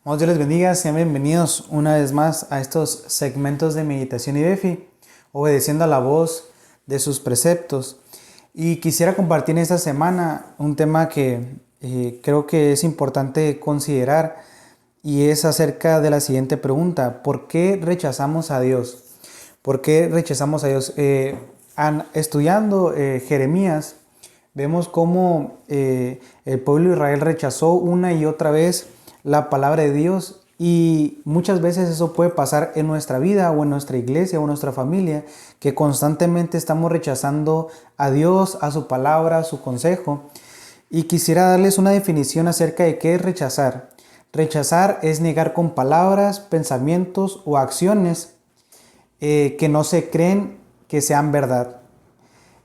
Dios les bendiga, sean bienvenidos una vez más a estos segmentos de meditación y Befi, obedeciendo a la voz de sus preceptos. Y quisiera compartir esta semana un tema que creo que es importante considerar y es acerca de la siguiente pregunta: ¿por qué rechazamos a Dios? ¿Por qué rechazamos a Dios? Estudiando Jeremías, vemos cómo el pueblo de Israel rechazó una y otra vez la palabra de Dios, y muchas veces eso puede pasar en nuestra vida o en nuestra iglesia o en nuestra familia, que constantemente estamos rechazando a Dios, a su palabra, a su consejo. Y quisiera darles una definición acerca de qué es rechazar. Rechazar es negar con palabras, pensamientos o acciones que no se creen que sean verdad.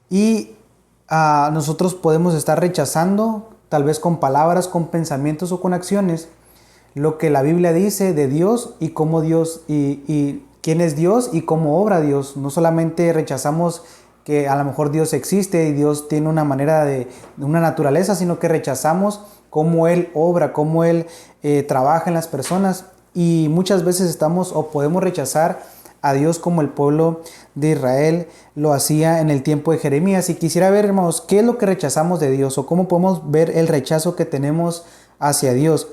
Y nosotros podemos estar rechazando, tal vez con palabras, con pensamientos o con acciones, lo que la Biblia dice de Dios y cómo Dios y quién es Dios y cómo obra Dios. No solamente rechazamos que a lo mejor Dios existe y Dios tiene una manera de una naturaleza, sino que rechazamos cómo Él obra, cómo Él trabaja en las personas. Y muchas veces estamos o podemos rechazar a Dios como el pueblo de Israel lo hacía en el tiempo de Jeremías. Y quisiera ver, hermanos, qué es lo que rechazamos de Dios o cómo podemos ver el rechazo que tenemos hacia Dios.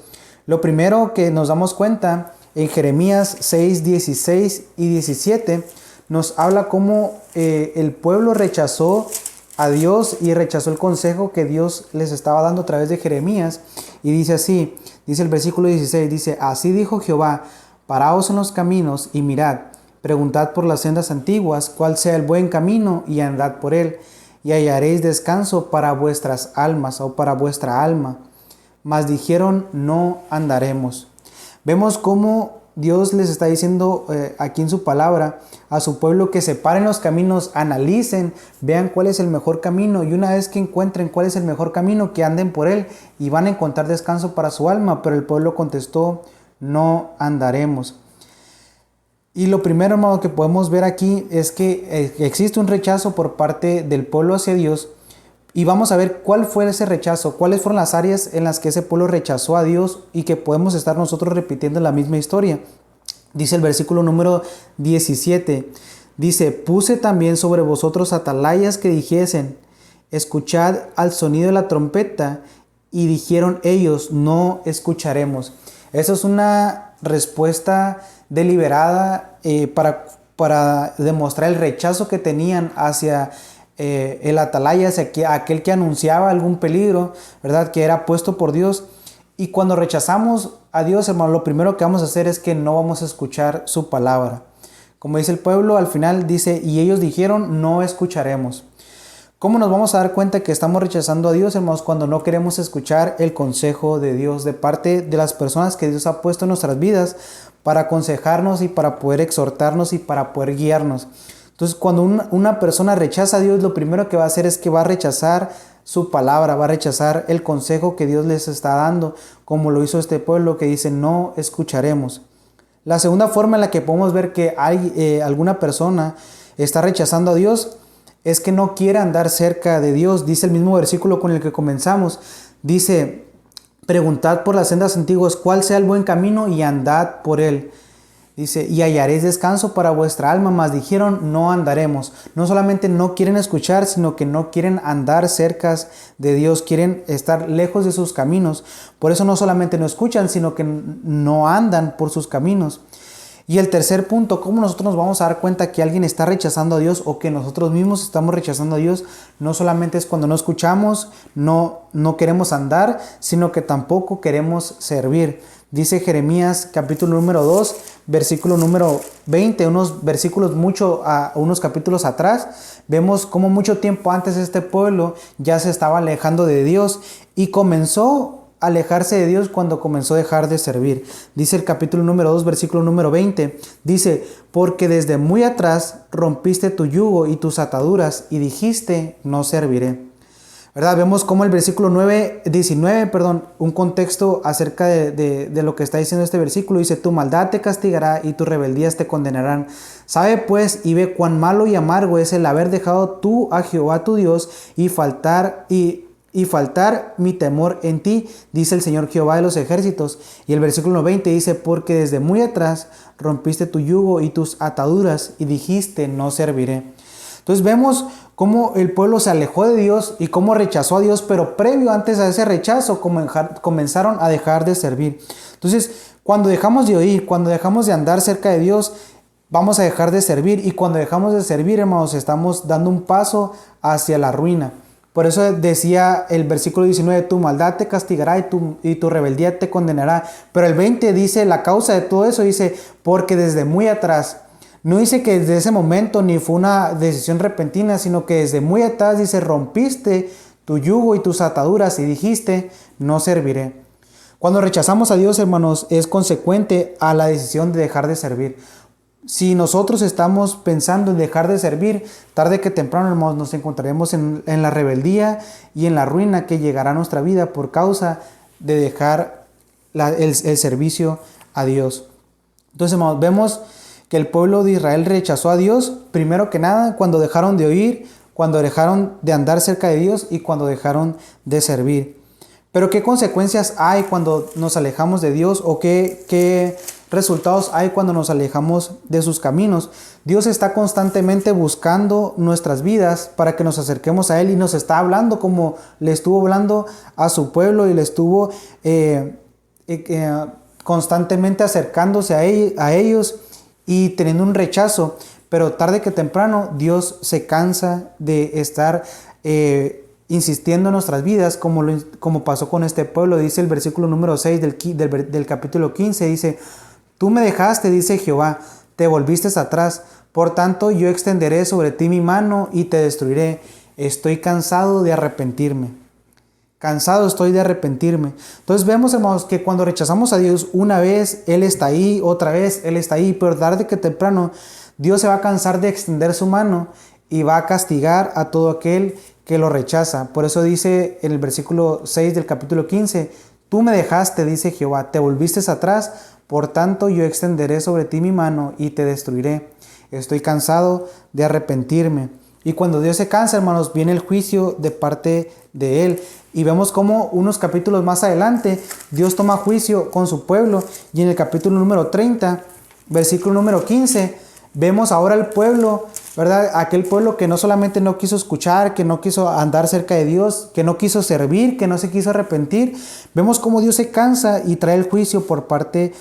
Lo primero que nos damos cuenta en Jeremías 6, 16 y 17 nos habla cómo el pueblo rechazó a Dios y rechazó el consejo que Dios les estaba dando a través de Jeremías. Y dice así, dice el versículo 16, dice: así dijo Jehová, paraos en los caminos y mirad, preguntad por las sendas antiguas, cuál sea el buen camino, y andad por él, y hallaréis descanso para vuestras almas o para vuestra alma. Mas dijeron: no andaremos. Vemos cómo Dios les está diciendo aquí en su palabra a su pueblo que se paren los caminos, analicen, vean cuál es el mejor camino, y una vez que encuentren cuál es el mejor camino, que anden por él y van a encontrar descanso para su alma. Pero el pueblo contestó: no andaremos. Y lo primero, hermano, que podemos ver aquí es que existe un rechazo por parte del pueblo hacia Dios. Y vamos a ver cuál fue ese rechazo, cuáles fueron las áreas en las que ese pueblo rechazó a Dios y que podemos estar nosotros repitiendo la misma historia. Dice el versículo número 17, dice: puse también sobre vosotros atalayas que dijesen: escuchad al sonido de la trompeta. Y dijeron ellos: no escucharemos. Esa es una respuesta deliberada para demostrar el rechazo que tenían hacia el atalaya, hacia aquel que anunciaba algún peligro, ¿verdad?, que era puesto por Dios. Y cuando rechazamos a Dios, hermano, lo primero que vamos a hacer es que no vamos a escuchar su palabra. Como dice el pueblo, al final dice: y ellos dijeron: no escucharemos. ¿Cómo nos vamos a dar cuenta que estamos rechazando a Dios, hermanos? Cuando no queremos escuchar el consejo de Dios de parte de las personas que Dios ha puesto en nuestras vidas para aconsejarnos y para poder exhortarnos y para poder guiarnos. Entonces, cuando una persona rechaza a Dios, lo primero que va a hacer es que va a rechazar su palabra, va a rechazar el consejo que Dios les está dando, como lo hizo este pueblo que dice: no escucharemos. La segunda forma en la que podemos ver que alguna persona está rechazando a Dios es que no quiere andar cerca de Dios. Dice el mismo versículo con el que comenzamos. Dice: preguntad por las sendas antiguas cuál sea el buen camino y andad por él. Dice: y hallaréis descanso para vuestra alma. Mas dijeron: no andaremos. No solamente no quieren escuchar, sino que no quieren andar cerca de Dios. Quieren estar lejos de sus caminos. Por eso no solamente no escuchan, sino que no andan por sus caminos. Y el tercer punto: ¿cómo nosotros nos vamos a dar cuenta que alguien está rechazando a Dios o que nosotros mismos estamos rechazando a Dios? No solamente es cuando no escuchamos, no queremos andar, sino que tampoco queremos servir. Dice Jeremías capítulo número 2, versículo número 20, unos capítulos atrás, vemos cómo mucho tiempo antes este pueblo ya se estaba alejando de Dios y comenzó alejarse de Dios cuando comenzó a dejar de servir. Dice el capítulo número 2, versículo número 20, dice: porque desde muy atrás rompiste tu yugo y tus ataduras y dijiste: no serviré. ¿Verdad? Vemos como el versículo 19, un contexto acerca de lo que está diciendo este versículo. Dice: tu maldad te castigará y tus rebeldías te condenarán. Sabe pues y ve cuán malo y amargo es el haber dejado tú a Jehová tu Dios y y faltar mi temor en ti, dice el Señor Jehová de los ejércitos. Y el versículo 20 dice, porque desde muy atrás rompiste tu yugo y tus ataduras y dijiste, no serviré. Entonces vemos cómo el pueblo se alejó de Dios y cómo rechazó a Dios, pero previo antes a ese rechazo comenzaron a dejar de servir. Entonces, cuando dejamos de oír, cuando dejamos de andar cerca de Dios, vamos a dejar de servir, y cuando dejamos de servir, hermanos, estamos dando un paso hacia la ruina. Por eso decía el versículo 19, tu maldad te castigará y tu rebeldía te condenará. Pero el 20 dice, la causa de todo eso, dice, porque desde muy atrás. No dice que desde ese momento ni fue una decisión repentina, sino que desde muy atrás dice, rompiste tu yugo y tus ataduras y dijiste, no serviré. Cuando rechazamos a Dios, hermanos, es consecuente a la decisión de dejar de servir. Si nosotros estamos pensando en dejar de servir, tarde que temprano, hermanos, nos encontraremos en la rebeldía y en la ruina que llegará a nuestra vida por causa de dejar el servicio a Dios. Entonces, hermanos, vemos que el pueblo de Israel rechazó a Dios, primero que nada, cuando dejaron de oír, cuando dejaron de andar cerca de Dios y cuando dejaron de servir. Pero ¿qué consecuencias hay cuando nos alejamos de Dios, o qué resultados hay cuando nos alejamos de sus caminos? Dios está constantemente buscando nuestras vidas para que nos acerquemos a Él, y nos está hablando como le estuvo hablando a su pueblo, y le estuvo constantemente acercándose a ellos y teniendo un rechazo. Pero tarde que temprano Dios se cansa de estar insistiendo en nuestras vidas, como pasó con este pueblo. Dice el versículo número 6 del capítulo 15, dice, tú me dejaste, dice Jehová, te volviste atrás, por tanto yo extenderé sobre ti mi mano y te destruiré. Estoy cansado de arrepentirme. Cansado estoy de arrepentirme. Entonces vemos, hermanos, que cuando rechazamos a Dios una vez, Él está ahí, otra vez Él está ahí, pero tarde que temprano Dios se va a cansar de extender su mano y va a castigar a todo aquel que lo rechaza. Por eso dice en el versículo 6 del capítulo 15, tú me dejaste, dice Jehová, te volviste atrás, por tanto yo extenderé sobre ti mi mano y te destruiré. Estoy cansado de arrepentirme. Y cuando Dios se cansa, hermanos, viene el juicio de parte de Él. Y vemos cómo unos capítulos más adelante Dios toma juicio con su pueblo. Y en el capítulo número 30, versículo número 15, vemos ahora el pueblo, ¿verdad? Aquel pueblo que no solamente no quiso escuchar, que no quiso andar cerca de Dios, que no quiso servir, que no se quiso arrepentir. Vemos cómo Dios se cansa y trae el juicio por parte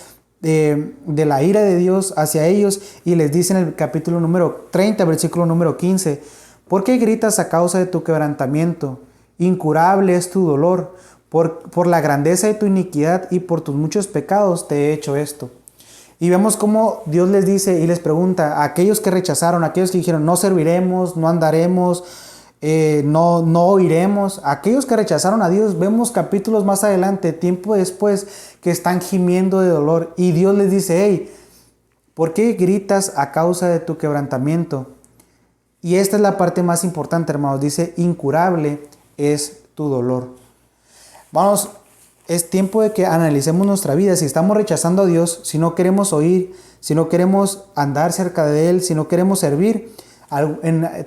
de la ira de Dios hacia ellos, y les dice en el capítulo número 30, versículo número 15, ¿por qué gritas a causa de tu quebrantamiento? Incurable es tu dolor, por la grandeza de tu iniquidad y por tus muchos pecados te he hecho esto. Y vemos cómo Dios les dice y les pregunta a aquellos que rechazaron, a aquellos que dijeron no serviremos, no andaremos, no oiremos. Aquellos que rechazaron a Dios, vemos capítulos más adelante, tiempo después, que están gimiendo de dolor, y Dios les dice, hey, ¿por qué gritas a causa de tu quebrantamiento? Y esta es la parte más importante, hermanos. Dice, incurable es tu dolor. Vamos, es tiempo de que analicemos nuestra vida. Si estamos rechazando a Dios, si no queremos oír, si no queremos andar cerca de Él, si no queremos servir,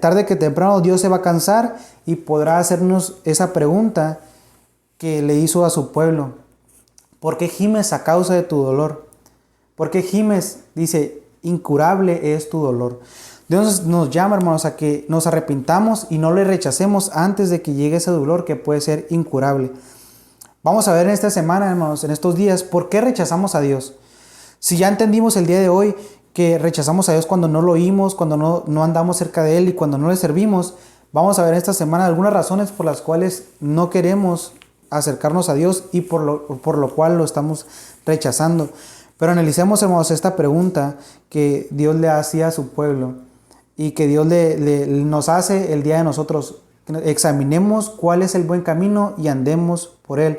tarde que temprano Dios se va a cansar y podrá hacernos esa pregunta que le hizo a su pueblo. ¿Por qué gimes a causa de tu dolor? ¿Por qué gimes? Dice, incurable es tu dolor. Dios nos llama, hermanos, a que nos arrepintamos y no le rechacemos antes de que llegue ese dolor que puede ser incurable. Vamos a ver en esta semana, hermanos, en estos días, ¿por qué rechazamos a Dios? Si ya entendimos el día de hoy que rechazamos a Dios cuando no lo oímos, cuando no andamos cerca de Él y cuando no le servimos, vamos a ver esta semana algunas razones por las cuales no queremos acercarnos a Dios y por lo cual lo estamos rechazando. Pero analicemos, hermanos, esta pregunta que Dios le hacía a su pueblo y que Dios nos hace el día de nosotros. Examinemos cuál es el buen camino y andemos por él.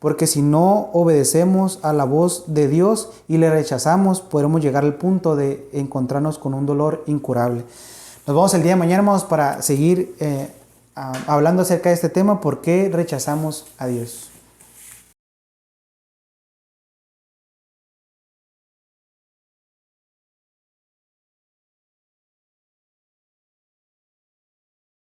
Porque si no obedecemos a la voz de Dios y le rechazamos, podremos llegar al punto de encontrarnos con un dolor incurable. Nos vemos el día de mañana, hermanos, para seguir hablando acerca de este tema, ¿por qué rechazamos a Dios?